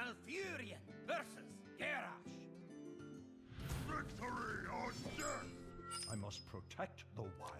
Malfurion versus Garrosh. Victory or death! I must protect the wild.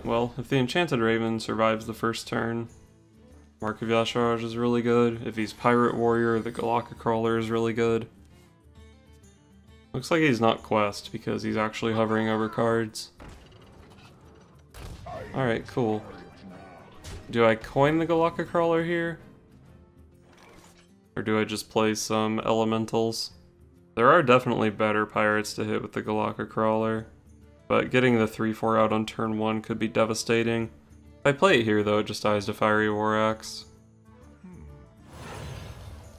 Well, if the Enchanted Raven survives the first turn, Mark of Yasharaj is really good. If he's Pirate Warrior, the Galaka Crawler is really good. Looks like he's not Quest because he's actually hovering over cards. Alright, cool. Do I coin the Galaka Crawler here? Or do I just play some Elementals? There are definitely better pirates to hit with the Galaka Crawler, but getting the 3-4 out on turn 1 could be devastating. If I play it here though, it just dies to Fiery Voraxx.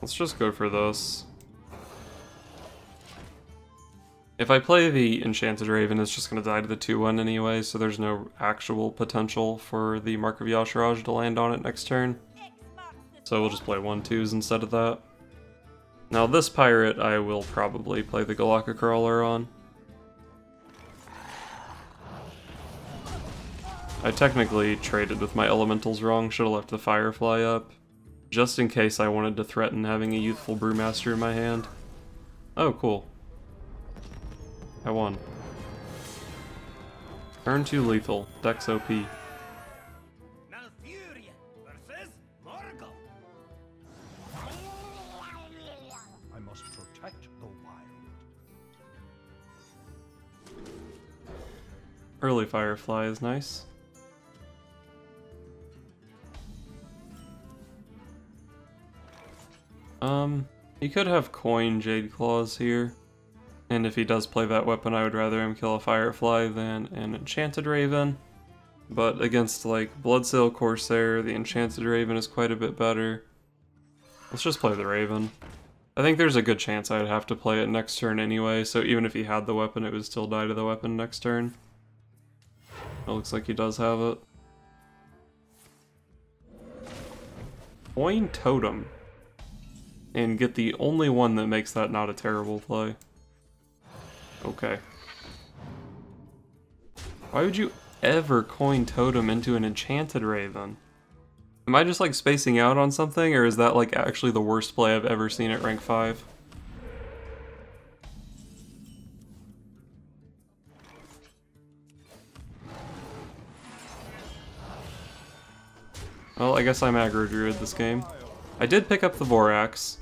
Let's just go for this. If I play the Enchanted Raven, it's just going to die to the 2-1 anyway, so there's no actual potential for the Mark of Yasharaj to land on it next turn. So we'll just play 1-2s instead of that. Now this pirate I will probably play the Galaka Crawler on. I technically traded with my elementals wrong, should have left the Firefly up, just in case I wanted to threaten having a Youthful Brewmaster in my hand. Oh, cool. I won. Turn 2 lethal, Dex OP. Malfurion versus Morgul. I must protect the wild. Early Firefly is nice. He could have coin Jade Claws here. And if he does play that weapon, I would rather him kill a Firefly than an Enchanted Raven. But against, like, Bloodsail Corsair, the Enchanted Raven is quite a bit better. Let's just play the Raven. I think there's a good chance I'd have to play it next turn anyway, so even if he had the weapon, it would still die to the weapon next turn. It looks like he does have it. Coin Totem. And get the only one that makes that not a terrible play. Okay. Why would you ever coin Totem into an Enchanted Raven? Am I just like spacing out on something, or is that like actually the worst play I've ever seen at rank 5? Well, I guess I'm aggro Druid this game. I did pick up the Voraxx,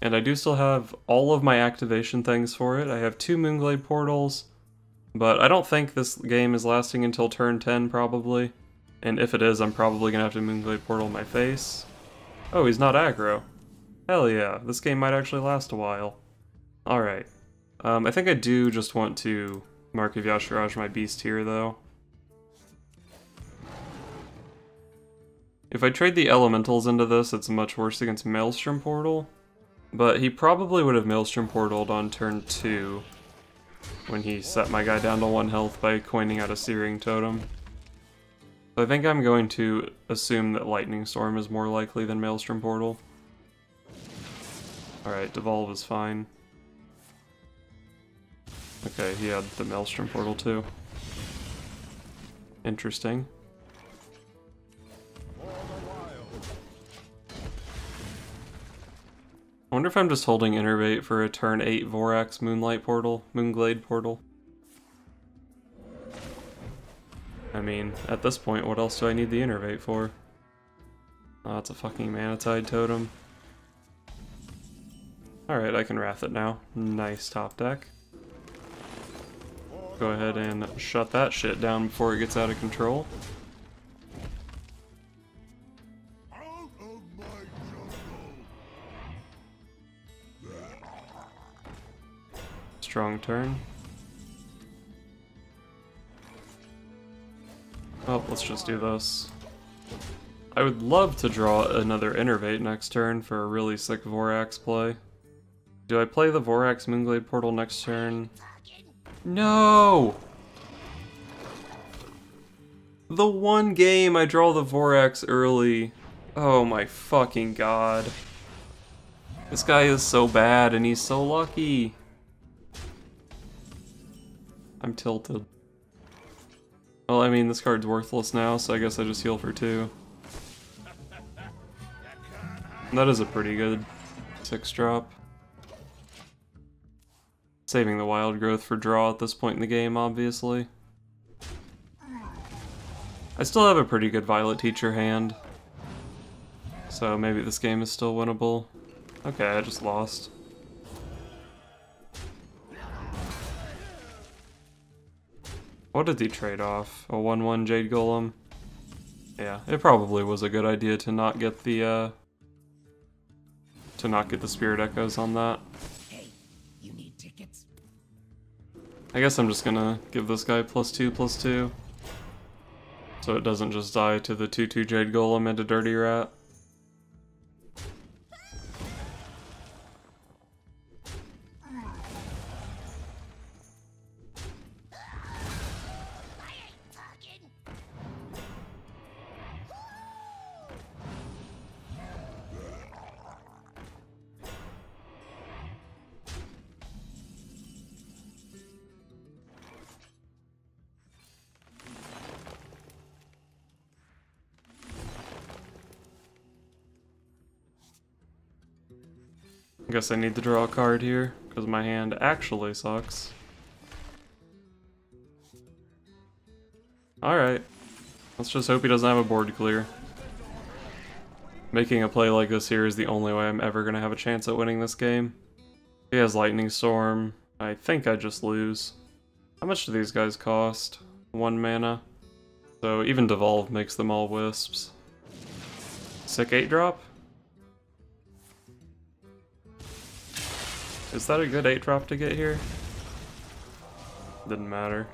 and I do still have all of my activation things for it. I have 2 Moonglade Portals, but I don't think this game is lasting until turn 10 probably. And if it is, I'm probably gonna have to Moonglade Portal my face. Oh, he's not aggro. Hell yeah, this game might actually last a while. Alright. I think I do just want to Mark of Yasharaj my beast here though. If I trade the elementals into this, it's much worse against Maelstrom Portal. But he probably would have Maelstrom Portaled on turn 2 when he set my guy down to 1 health by coining out a Searing Totem. So I think I'm going to assume that Lightning Storm is more likely than Maelstrom Portal. Alright, Devolve is fine. Okay, he had the Maelstrom Portal too. Interesting. I wonder if I'm just holding Innervate for a turn 8 Voraxx Moonglade Portal. I mean, at this point, what else do I need the Innervate for? Oh, it's a fucking Manatide Totem. Alright, I can Wrath it now. Nice top deck. Go ahead and shut that shit down before it gets out of control. Strong turn. Well, let's just do this. I would love to draw another Innervate next turn for a really sick Voraxx play. Do I play the Voraxx Moonglade Portal next turn? No! The one game I draw the Voraxx early. Oh my fucking god. This guy is so bad and he's so lucky. I'm tilted. Well, I mean, this card's worthless now, so I guess I just heal for 2. That is a pretty good 6-drop. Saving the wild growth for draw at this point in the game, obviously. I still have a pretty good Violet Teacher hand, so maybe this game is still winnable. Okay, I just lost. What did he trade off? A 1/1 Jade Golem? Yeah, it probably was a good idea to not get the Spirit Echoes on that. Hey, you need tickets? I guess I'm just gonna give this guy +2/+2. So it doesn't just die to the 2/2 Jade Golem and a Dirty Rat. I guess I need to draw a card here, because my hand actually sucks. Alright. Let's just hope he doesn't have a board clear. Making a play like this here is the only way I'm ever going to have a chance at winning this game. He has Lightning Storm. I think I just lose. How much do these guys cost? 1 mana. So even Devolve makes them all wisps. Sick 8-drop? Is that a good 8-drop to get here? Didn't matter.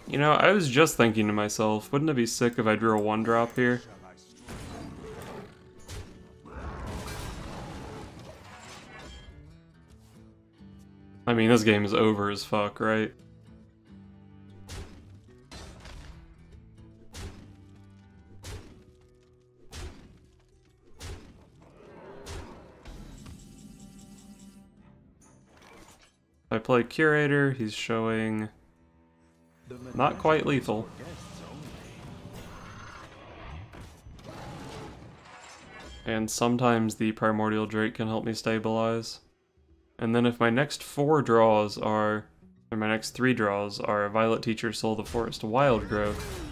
You know, I was just thinking to myself, wouldn't it be sick if I drew a 1-drop here? I mean, this game is over as fuck, right? If I play Curator, he's showing not quite lethal. And sometimes the Primordial Drake can help me stabilize. And then if my next 4 draws are, or my next 3 draws are Violet Teacher, Soul of the Forest, Wild Growth,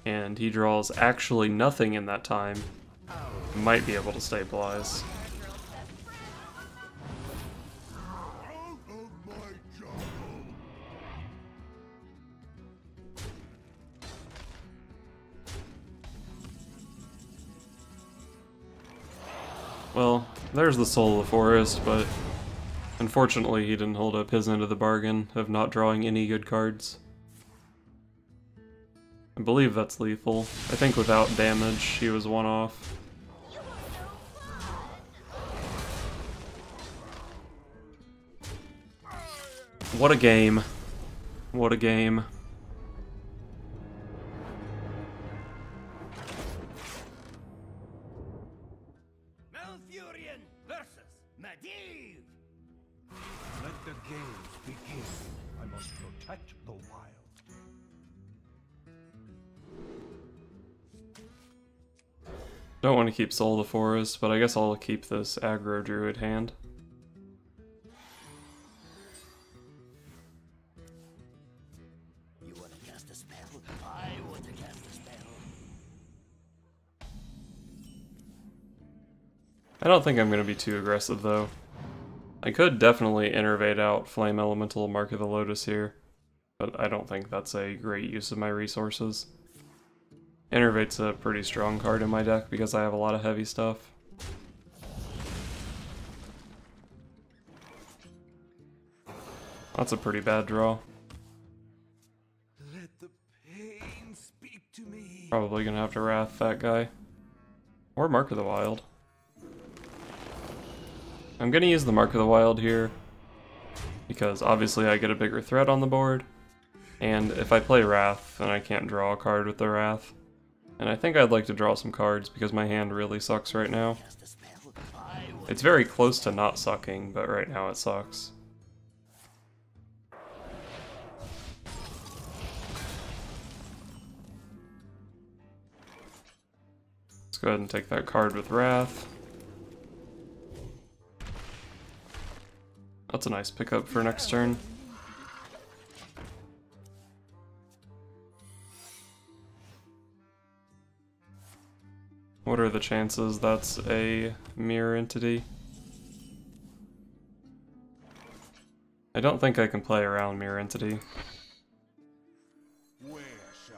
and he draws actually nothing in that time, I might be able to stabilize. Well, there's the Soul of the Forest, but unfortunately he didn't hold up his end of the bargain of not drawing any good cards. I believe that's lethal. I think without damage he was 1 off. What a game. What a game. Malfurion versus Medivh. Let the games begin. I must protect the wild. Don't want to keep Soul of the Forest, but I guess I'll keep this aggro Druid hand. You want to cast a spell? I want to cast a spell. I don't think I'm going to be too aggressive though. I could definitely Innervate out Flame Elemental Mark of the Lotus here, but I don't think that's a great use of my resources. Innervate's a pretty strong card in my deck because I have a lot of heavy stuff. That's a pretty bad draw. Let the pain speak to me. Probably gonna have to Wrath that guy. Or Mark of the Wild. I'm gonna use the Mark of the Wild here because obviously I get a bigger threat on the board, and if I play Wrath, then I can't draw a card with the Wrath. And I think I'd like to draw some cards because my hand really sucks right now. Cast a spell. I It's very close to not sucking, but right now it sucks. Let's go ahead and take that card with Wrath. That's a nice pickup for next turn. What are the chances that's a mirror entity? I don't think I can play around mirror entity.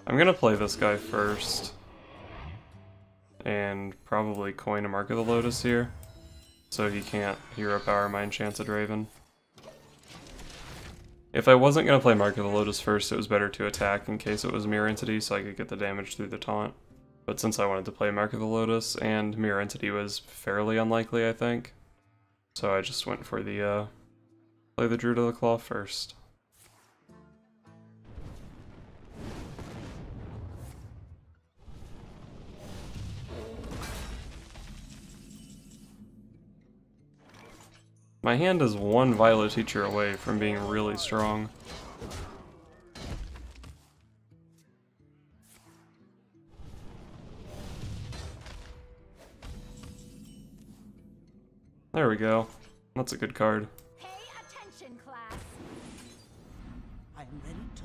I'm gonna play this guy first. And probably coin a Mark of the Lotus here. So he can't hero power my Enchanted Raven. If I wasn't gonna play Mark of the Lotus first, it was better to attack in case it was mirror entity so I could get the damage through the taunt. But since I wanted to play Mark of the Lotus, and Mirror Entity was fairly unlikely, I think, so I just went for the, play the Druid of the Claw first. My hand is one Violet Teacher away from being really strong. There we go. That's a good card. Pay attention, class. I am ready to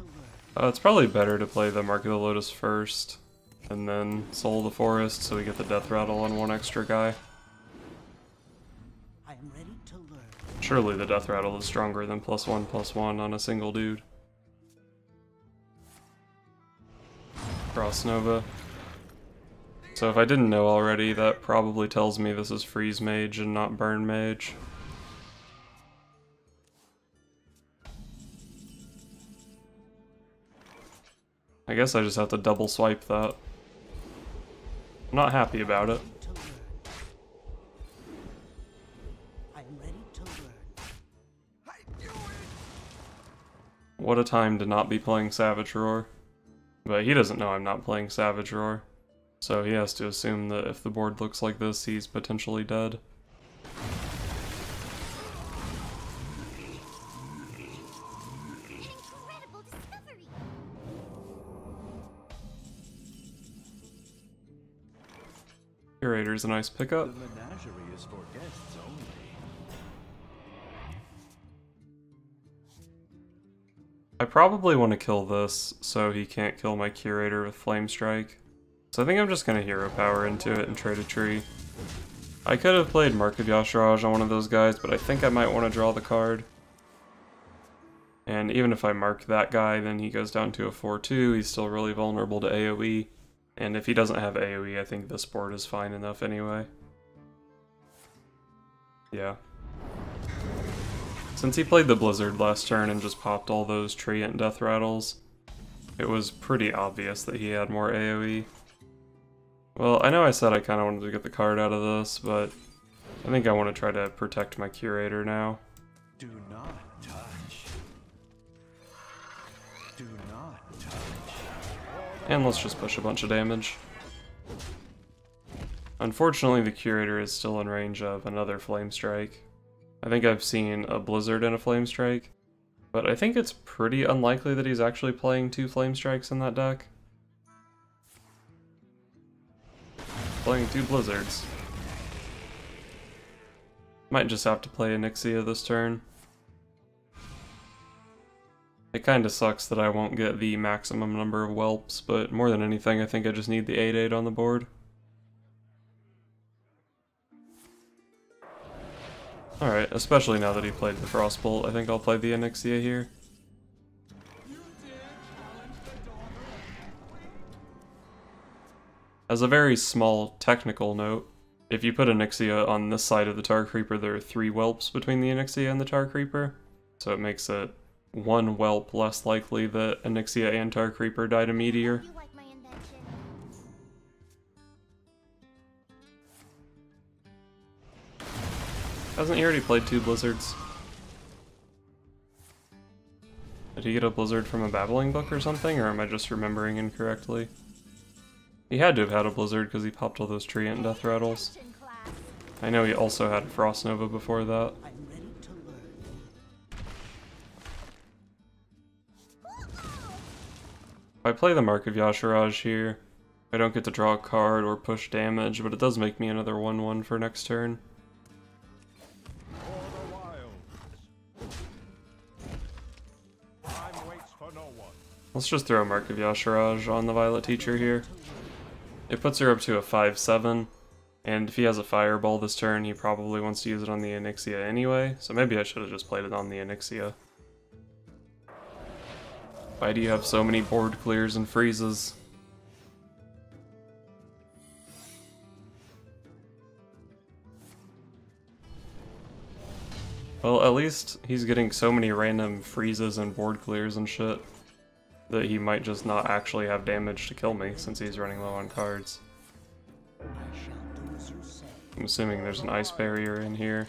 learn. It's probably better to play the Mark of the Lotus first, and then Soul of the Forest so we get the Death Rattle on one extra guy. I am ready to learn. Surely the Death Rattle is stronger than +1/+1 on a single dude. Frost Nova. So if I didn't know already, that probably tells me this is Freeze Mage and not Burn Mage. I guess I just have to double swipe that. I'm not happy about it. What a time to not be playing Savage Roar. But he doesn't know I'm not playing Savage Roar. So he has to assume that if the board looks like this, he's potentially dead. Incredible discovery. Curator's a nice pickup. The menagerie is for guests only. I probably want to kill this so he can't kill my Curator with Flame Strike. So I think I'm just going to hero power into it and trade a tree. I could have played Mark of Yasharaj on one of those guys, but I think I might want to draw the card. And even if I mark that guy, then he goes down to a 4/2. He's still really vulnerable to AoE. And if he doesn't have AoE, I think this board is fine enough anyway. Yeah. Since he played the Blizzard last turn and just popped all those Treant Death Rattles, it was pretty obvious that he had more AoE. Well, I know I said I kind of wanted to get the card out of this, but I think I want to try to protect my Curator now. Do not touch. Do not touch. And let's just push a bunch of damage. Unfortunately, the Curator is still in range of another Flame Strike. I think I've seen a Blizzard and a Flame Strike, but I think it's pretty unlikely that he's actually playing 2 Flame Strikes in that deck. Playing 2 Blizzards. Might just have to play Onyxia this turn. It kinda sucks that I won't get the maximum number of whelps, but more than anything I think I just need the 8/8 on the board. Alright, especially now that he played the Frostbolt, I think I'll play the Onyxia here. As a very small technical note, if you put Onyxia on this side of the Tar Creeper, there are 3 whelps between the Onyxia and the Tar Creeper, so it makes it 1 whelp less likely that Onyxia and Tar Creeper died a meteor. You like my invention? Hasn't he already played 2 Blizzards? Did he get a Blizzard from a Babbling Book or something, or am I just remembering incorrectly? He had to have had a Blizzard because he popped all those Treant Death Rattles. Attention, class. I know he also had Frost Nova before that. I'm ready to learn. If I play the Mark of Yasharaj here, I don't get to draw a card or push damage, but it does make me another 1/1 for next turn. Let's just throw Mark of Yasharaj on the Violet Teacher here. It puts her up to a 5/7, and if he has a Fireball this turn, he probably wants to use it on the Onyxia anyway, so maybe I should have just played it on the Onyxia. Why do you have so many board clears and freezes? Well, at least he's getting so many random freezes and board clears and shit that he might just not actually have damage to kill me since he's running low on cards. I shall do as you say. I'm assuming there's an ice barrier in here.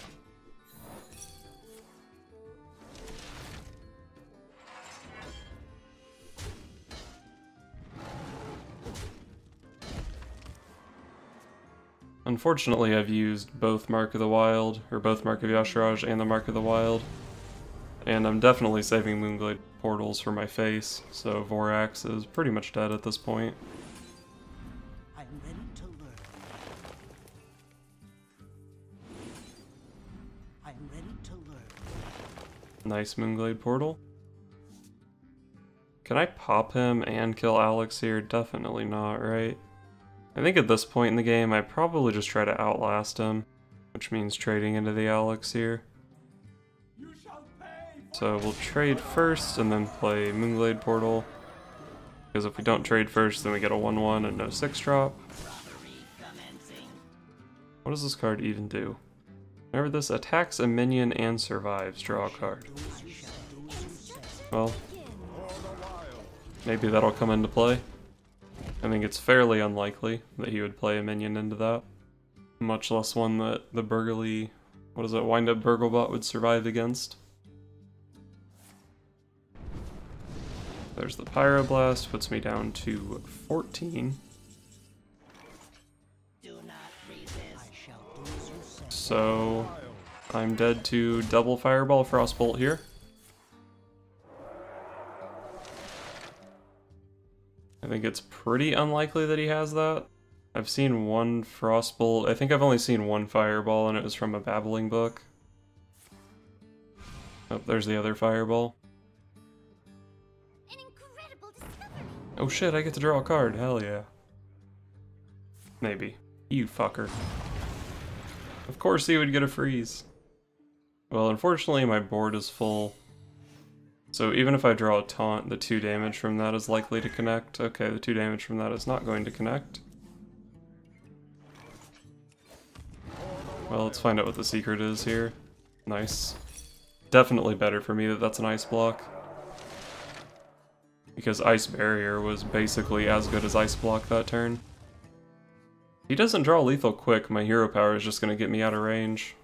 Unfortunately, I've used both Mark of the Wild, or both Mark of Yasharaj and the Mark of the Wild, and I'm definitely saving Moonglade Portals for my face, so Voraxx is pretty much dead at this point. I'm ready to learn. I'm ready to learn. Nice Moonglade Portal. Can I pop him and kill Alex here? Definitely not, right? I think at this point in the game, I probably just try to outlast him, which means trading into the Alex here. So we'll trade first and then play Moonglade Portal, because if we don't trade first, then we get a 1/1 and no 6-drop. What does this card even do? Whenever this attacks a minion and survives, draw a card. Well, maybe that'll come into play. I think it's fairly unlikely that he would play a minion into that. Much less one that the Burgly, what is it, Wind-Up Burglebot would survive against. There's the Pyroblast, puts me down to 14. Do not resist. I shall do as you say. So I'm dead to double Fireball Frostbolt here. I think it's pretty unlikely that he has that. I've seen one Frostbolt. I think I've only seen one Fireball, and it was from a Babbling book. Oh, there's the other Fireball. An incredible discovery. Oh shit, I get to draw a card. Hell yeah. Maybe. You fucker. Of course he would get a freeze. Well, unfortunately my board is full. So even if I draw a taunt, the 2 damage from that is likely to connect. Okay, the 2 damage from that is not going to connect. Well, let's find out what the secret is here. Nice. Definitely better for me that that's an ice block. Because Ice Barrier was basically as good as Ice Block that turn. If he doesn't draw lethal quick, my hero power is just going to get me out of range.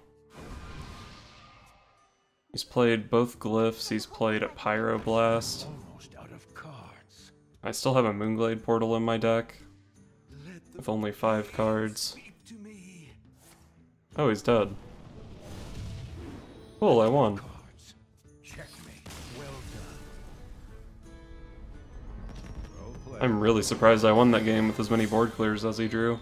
He's played both Glyphs, he's played a Pyroblast. Almost out of cards. I still have a Moonglade Portal in my deck, with only 5 cards. Speak to me. Oh, he's dead. Cool, I won. Cards. Checkmate. Well done. Well played. I'm really surprised I won that game with as many board clears as he drew.